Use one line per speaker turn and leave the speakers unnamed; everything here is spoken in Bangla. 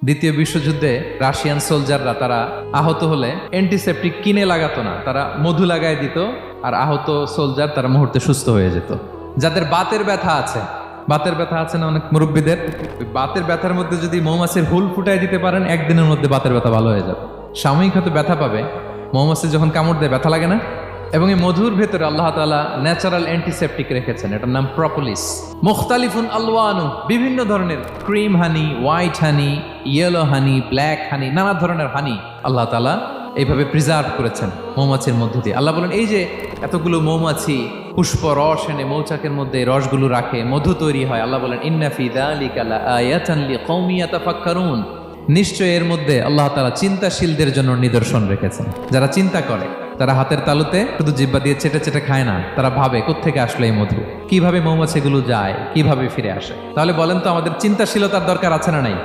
দ্বিতীয় বিশ্বযুদ্ধে রাশিয়ান সোলজাররা তারা আহত হলে অ্যান্টিসেপটিক কিনে লাগাতো না, তারা মধু লাগায় দিত, আর আহত সোলজার তারা মুহূর্তে সুস্থ হয়ে যেত। যাদের বাতের ব্যথা আছে, বাতের ব্যথা আছে না অনেক মুরব্বীদের, ওই বাতের ব্যথার মধ্যে যদি মৌমাছির হুল ফুটাই দিতে পারেন, একদিনের মধ্যে বাতের ব্যথা ভালো হয়ে যাবে। সাময়িক হয়তো ব্যথা পাবে, মৌমাছি যখন কামড় দেয় ব্যথা লাগে না। এবং এই মধুর ভেতরে আল্লাহ তাআলা ন্যাচারাল অ্যান্টিসেপটিক রেখেছেন, এটার নাম প্রপোলিস। মুখতালিফুন আলওয়ানু, বিভিন্ন ধরনের ক্রিম হানি, হোয়াইট হানি, ইয়েলো হানি, ব্ল্যাক হানি, নানা ধরনের হানি আল্লাহ তাআলা এইভাবে প্রিজার্ভ করেছেন মৌমাছির মধ্য দিয়ে। আল্লাহ বলেন এই যে এতগুলো মৌমাছি পুষ্প রস এনে মৌচাকের মধ্যে রসগুলো রাখে, মধু তৈরি হয়, আল্লাহ বলেন ইন্না ফি যালিকা লাআয়াতান লিকওমি ইয়াতাফাক্কারুন, নিশ্চয় এর মধ্যে আল্লাহ তাআলা চিন্তাশীলদের জন্য নিদর্শন রেখেছেন। যারা চিন্তা করে, তারা হাতের তালুতে শুধু জিহ্বা দিয়ে চেটে চেটে খায় না, তারা ভাবে কোত্থেকে আসলো এই মধু, কিভাবে মৌমাছিগুলো যায়, কিভাবে ফিরে আসে। তাহলে বলেন তো আমাদের চিন্তাশীলতার দরকার আছে না নাই?